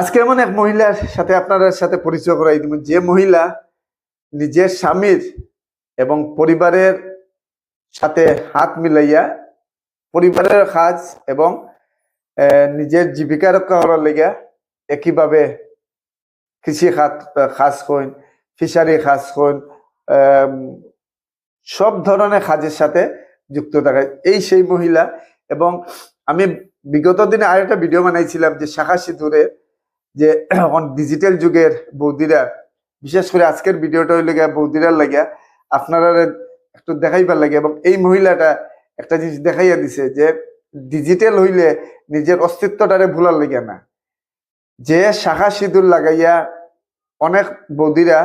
আজকে এমন এক মহিলার সাথে আপনাদের সাথে পরিচয় করাই দিব, যে মহিলা নিজের স্বামীর এবং পরিবারের সাথে হাত মিলাইয়া পরিবারের কাজ এবং নিজের জীবিকা রক্ষা করার লেগে একইভাবে কৃষি খাত কাজ করেন, ফিশারি কাজ করেন, সব ধরনের কাজের সাথে যুক্ত থাকে এই সেই মহিলা। এবং আমি বিগত দিনে আরেকটা ভিডিও বানাইছিলাম যে শাখা সিঁদুরে, যে এখন ডিজিটাল যুগের বৌদিরা, বিশেষ করে আজকের ভিডিওটা হইলে বৌদিরার লাগিয়া আপনারা একটু দেখাইবার লাগে। এবং এই মহিলাটা একটা জিনিস দেখাইয়া দিছে যে ডিজিটাল হইলে নিজের অস্তিত্বটারে ভুলার লাগে না। যে শাখা সিঁদুর লাগাইয়া অনেক বৌদিরা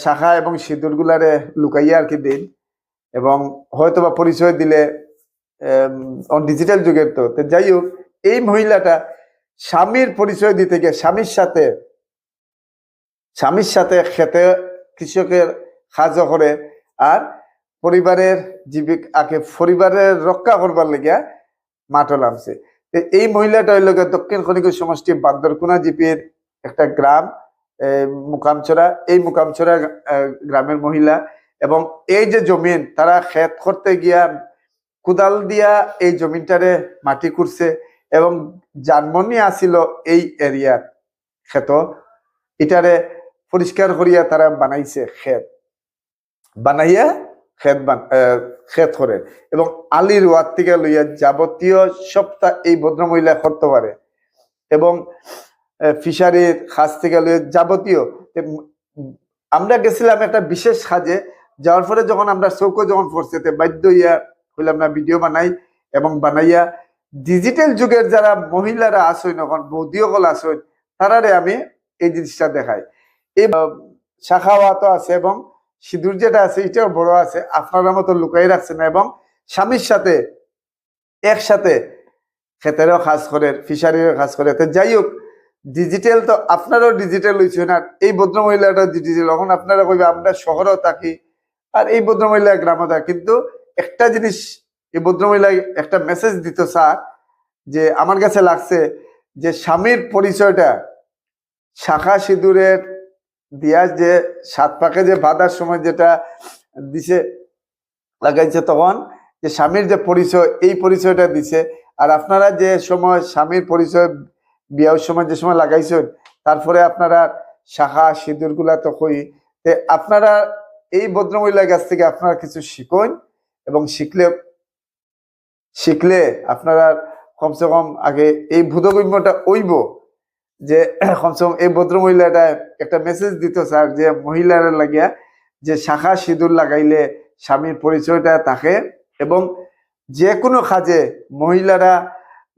শাখা এবং সিঁদুর গুলারে লুকাইয়া আর কি দিন, এবং হয়তো বা পরিচয় দিলে ডিজিটাল যুগের তো যাই হোক, এই মহিলাটা স্বামীর পরিচয় দিতে গিয়ে স্বামীর সাথে খেতে কৃষকের কাজ করে আর পরিবারের জীবিকাকে পরিবারের রক্ষা করবার লেগে মাঠে নামছে। এই মহিলাটা হইল দক্ষিণ খনিক সমষ্টি বান্দরকুনা জিপির একটা গ্রাম মুকামছড়া। এই মুকামছড়া গ্রামের মহিলা, এবং এই যে জমিন তারা ক্ষেত করতে গিয়া কুদাল দিয়া এই জমিনটারে মাটি করছে, এবং জানমনি আসিল এই এরিয়ার ক্ষেত, এটারে পরিষ্কার করিয়া তারা বানাইছে ক্ষেত, বানাইয়া ক্ষেত করে, এবং আলির ওয়ার থেকে লইয়া যাবতীয় সপ্তাহ এই ভদ্রমহিলা করতে পারে, এবং ফিশারির কাজ থেকে লইয়া যাবতীয়। আমরা গেছিলাম একটা বিশেষ কাজে, যাওয়ার পরে যখন আমরা চৌকো যখন পড়ছে বাধ্য হইয়া হইলাম না ভিডিও বানাই, এবং বানাইয়া ডিজিটাল যুগের যারা মহিলারা আসেন, এখন বৌদিসকল আসেন, তারারে আমি এই জিনিসটা দেখাই। এই শাখাওয়া তো আছে এবং সিঁদুর যেটা আছে এটাও বড় আছে, আপনারা মতো লুকাই রাখছে না, এবং স্বামীর সাথে একসাথে ক্ষেতেরও কাজ করে, ফিশারিরও কাজ করে। তো যাই হোক, ডিজিটাল তো আপনারাও ডিজিটাল হয়েছে না, এই ভদ্রমহিলাটা ডিজিটাল। এখন আপনারা কইবে আমরা শহরেও থাকি আর এই ভদ্রমহিলা গ্রামে থাকি, কিন্তু একটা জিনিস এই ভদ্রমহিলা একটা মেসেজ দিত স্যার, যে আমার কাছে লাগছে যে স্বামীর পরিচয়টা শাখা সিঁদুরের দিয়া যে সাত পাকে যে বাঁধার সময় যেটা দিছে লাগাইছে, তখন যে স্বামীর যে পরিচয়, এই পরিচয়টা দিছে। আর আপনারা যে সময় স্বামীর পরিচয় বিয়ার সময় যে সময় লাগাইছেন, তারপরে আপনারা শাখা সিঁদুর গুলা তো কই, আপনারা এই ভদ্রমহিলার কাছ থেকে আপনারা কিছু শিখুন, এবং শিখলে আপনারা কমসে কম আগে এই বোধগম্যটা ওইব, যে কমসে কম এই ভদ্রমহিলাটা একটা মেসেজ দিত স্যার, যে মহিলারা লাগিয়া যে শাখা সিঁদুর লাগাইলে স্বামীর পরিচয়টা থাকে, এবং যে কোনো কাজে মহিলারা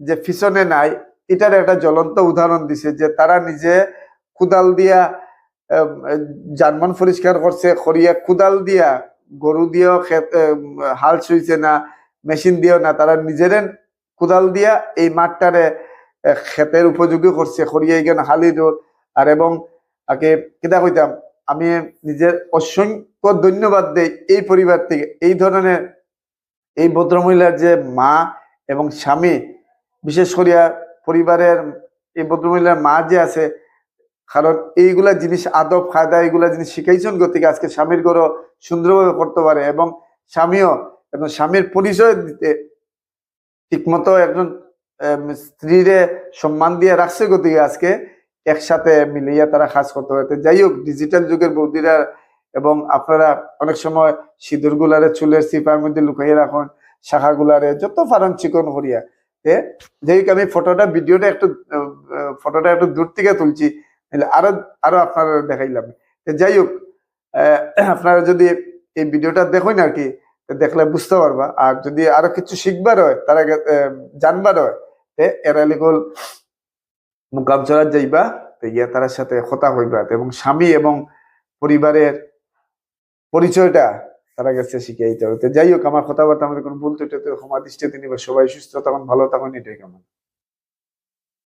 যে পিছনে নাই, এটার একটা জ্বলন্ত উদাহরণ দিছে, যে তারা নিজে কুদাল দিয়া যানবাহন পরিষ্কার করছে, খড়িয়া কুদাল দিয়া, গরু দিয়েও হাল ছুঁইছে না, মেশিন দিয়েও না, তারা নিজের কুদাল দিয়া এই মাঠটারে ক্ষেতের উপযোগী করছে, খড়িয়া এখানে হালি রোড। আর এবং আগে কিতা কইতাম, আমি নিজের অসংখ্য ধন্যবাদ দেই এই পরিবার থেকে, এই ধরনের এই ভদ্রমহিলার যে মা এবং স্বামী, বিশেষ করিয়া পরিবারের এই ভদ্রমহিলার মা যে আছে, কারণ এইগুলা জিনিস আদব কায়দা এগুলা জিনিস শিখাইছেন গতিকে আজকে স্বামীর ঘরও সুন্দরভাবে করতে পারে, এবং স্বামীও একজন স্বামীর পরিচয় দিতে ঠিকমতো একজন স্ত্রীরে সম্মান দিয়ে রাখছে, গতিকে আজকে একসাথে মিলিয়ে তারা কাজ করতে পারে। যাই হোক, ডিজিটাল যুগের বৌদিরা, এবং আপনারা অনেক সময় সিঁদুর গুলারে চুলের চিপার মধ্যে লুকাইয়ে রাখুন, শাখা গুলারে যত পারেন চিকন করিয়া। যাই হোক, আমি ভিডিওটা একটু দূর থেকে তুলছি, আরো আরো আপনারা দেখাইলাম। যাই হোক, আপনারা যদি এই ভিডিওটা দেখুন আর কি, দেখলে বুঝতে পারবা। আর যদি আরো কিছু শিখবার হয়, তারা জানবার হয়, এরালিগোল মুকামছড়া যাইবা, গিয়া তার সাথে কথা হইবা, এবং স্বামী এবং পরিবারের পরিচয়টা তারা কাছে শিখিয়ে দিতে হবে। যাই হোক, আমার কথাবার্তা আমাদের কোনো ভুল ত্রুটি ক্ষমা দৃষ্টিতে নিবা। সবাই সুস্থ থাকুন, ভালো থাকুন, এটাই কামনা।